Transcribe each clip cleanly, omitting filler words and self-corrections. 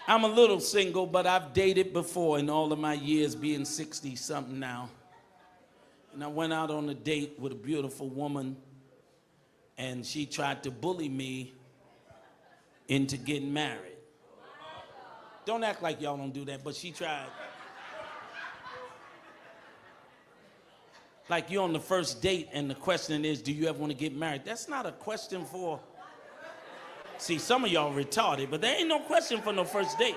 I'm a little single, but I've dated before in all of my years, being 60-something now. And I went out on a date with a beautiful woman, and she tried to bully me into getting married. Don't act like y'all don't do that, but she tried. Like you're on the first date, and the question is, do you ever want to get married? That's not a question for... See, some of y'all retarded, but there ain't no question for no first date.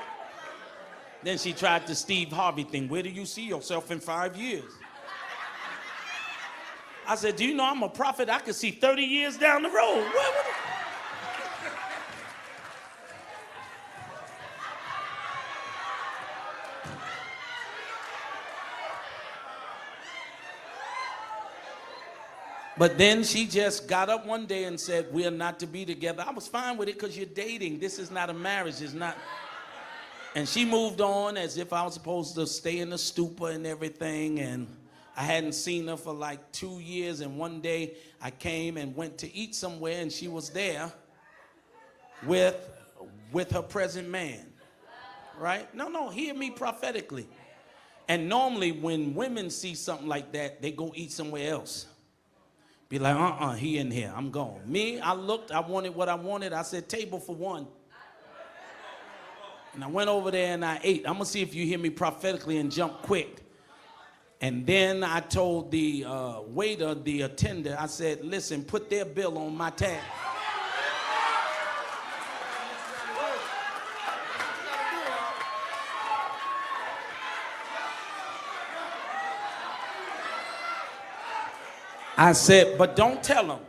Then she tried the Steve Harvey thing. Where do you see yourself in 5 years? I said, do you know I'm a prophet? I could see 30 years down the road. But then she just got up one day and said, we are not to be together. I was fine with it because you're dating. This is not a marriage. It's not. And she moved on as if I was supposed to stay in the stupor and everything. And I hadn't seen her for like 2 years. And one day I came and went to eat somewhere, and she was there with her present man. Right? No, hear me prophetically. And normally when women see something like that, they go eat somewhere else. Be like, he in here, I'm gone. Me, I looked, I wanted what I wanted. I said, table for one. And I went over there and I ate. I'm gonna see if you hear me prophetically and jump quick. And then I told the waiter, the attendant, I said, listen, put their bill on my tab. I said, but don't tell them.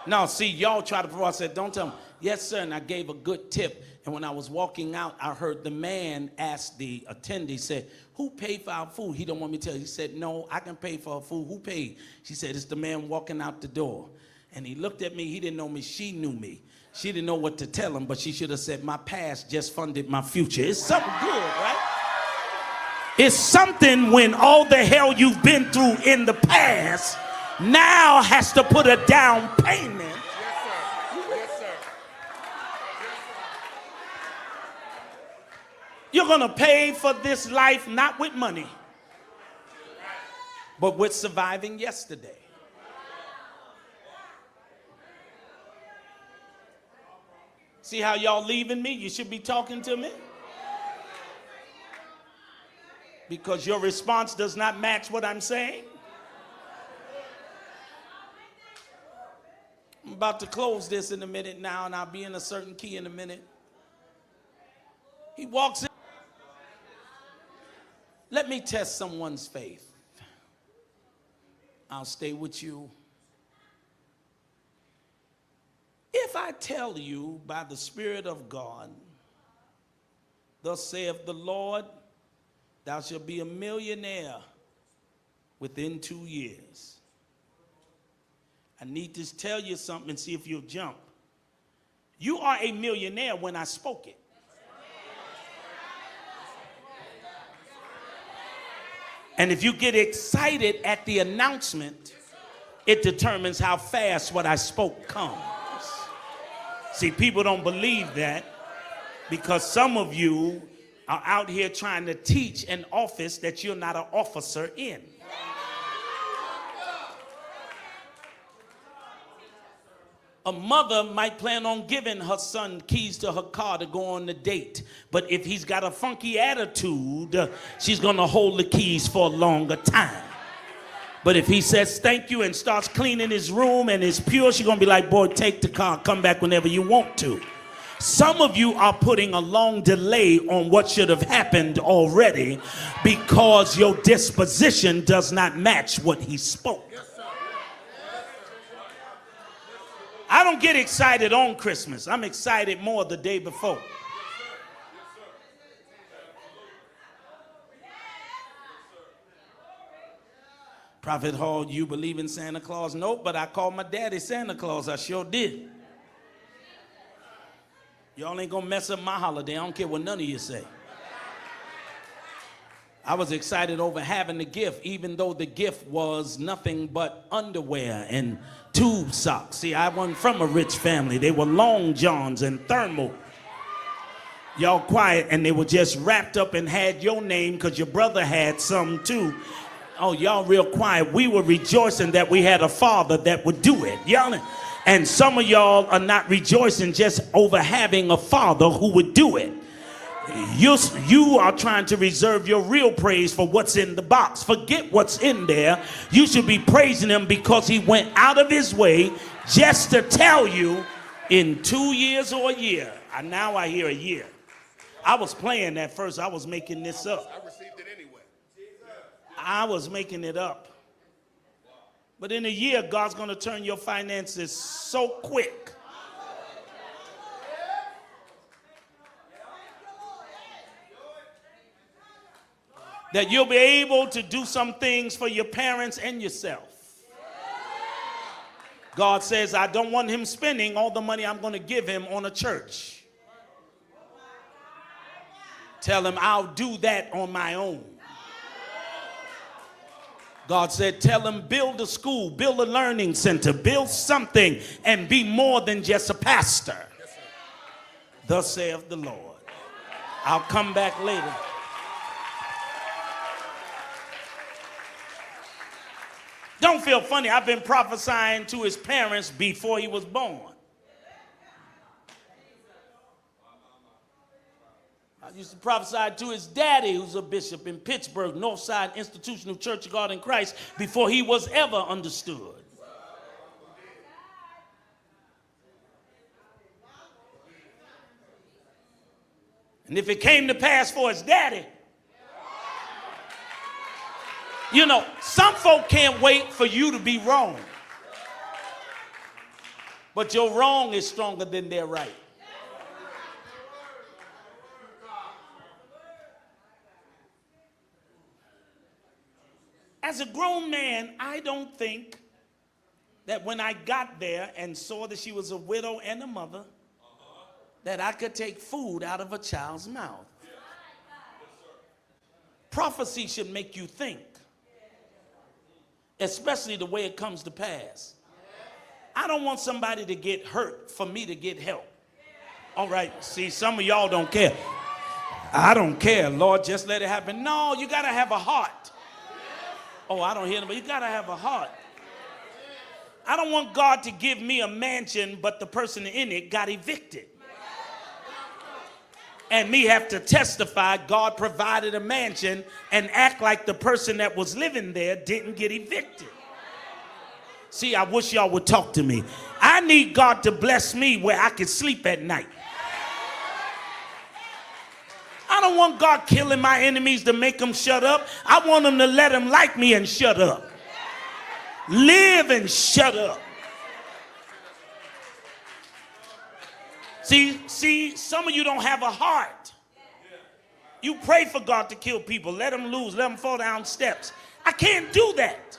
No, see, y'all try to prove. I said, don't tell them. Yes, sir, and I gave a good tip. And when I was walking out, I heard the man ask the attendant, he said, who paid for our food? He don't want me to tell you. He said, no, I can pay for our food. Who paid? She said, it's the man walking out the door. And he looked at me. He didn't know me. She knew me. She didn't know what to tell him, but she should have said, my past just funded my future. It's something good, right? It's something when all the hell you've been through in the past now has to put a down payment. Yes, sir. Yes, sir. You're going to pay for this life not with money, but with surviving yesterday. See how y'all leaving me? You should be talking to me. Because your response does not match what I'm saying. I'm about to close this in a minute now, and I'll be in a certain key in a minute. He walks in. Let me test someone's faith. I'll stay with you. If I tell you by the Spirit of God, thus saith the Lord, thou shalt be a millionaire within 2 years. I need to tell you something and see if you'll jump. You are a millionaire when I spoke it. And if you get excited at the announcement, it determines how fast what I spoke comes. See, people don't believe that because some of you are out here trying to teach an office that you're not an officer in. A mother might plan on giving her son keys to her car to go on the date, but if he's got a funky attitude, she's gonna hold the keys for a longer time. But if he says thank you and starts cleaning his room and is pure, she's gonna be like, boy, take the car, come back whenever you want to. Some of you are putting a long delay on what should have happened already because your disposition does not match what he spoke. I don't get excited on Christmas. I'm excited more the day before. Prophet Hall, you believe in Santa Claus? Nope, but I called my daddy Santa Claus. I sure did. Y'all ain't gonna mess up my holiday. I don't care what none of you say. I was excited over having the gift, even though the gift was nothing but underwear and tube socks. See, I wasn't from a rich family. They were long johns and thermal. Y'all quiet, and they were just wrapped up and had your name because your brother had some too. Oh, y'all real quiet. We were rejoicing that we had a father that would do it. Y'all, and some of y'all are not rejoicing just over having a father who would do it. You are trying to reserve your real praise for what's in the box. Forget what's in there. You should be praising him because he went out of his way just to tell you in 2 years or a year. Now I hear a year. I was playing at first. I was making this up. I received it anyway. I was making it up. But in a year, God's going to turn your finances so quick. That you'll be able to do some things for your parents and yourself. God says, I don't want him spending all the money I'm going to give him on a church. Tell him I'll do that on my own. God said, tell him build a school, build a learning center, build something and be more than just a pastor. Thus saith the Lord. I'll come back later. Don't feel funny. I've been prophesying to his parents before he was born. I used to prophesy to his daddy, who's a bishop in Pittsburgh, Northside Institutional Church of God in Christ, before he was ever understood. And if it came to pass for his daddy, you know, some folk can't wait for you to be wrong. But your wrong is stronger than their right. As a grown man, I don't think that when I got there and saw that she was a widow and a mother, that I could take food out of a child's mouth. Prophecy should make you think. Especially the way it comes to pass. I don't want somebody to get hurt for me to get help. All right, see, some of y'all don't care. I don't care, Lord, just let it happen. No, you got to have a heart. Oh, I don't hear them, but you got to have a heart. I don't want God to give me a mansion, but the person in it got evicted. And me have to testify God provided a mansion and act like the person that was living there didn't get evicted. See, I wish y'all would talk to me. I need God to bless me where I can sleep at night. I don't want God killing my enemies to make them shut up. I want them to let them like me and shut up. Live and shut up. See, some of you don't have a heart. You pray for God to kill people, let them lose, let them fall down steps. I can't do that.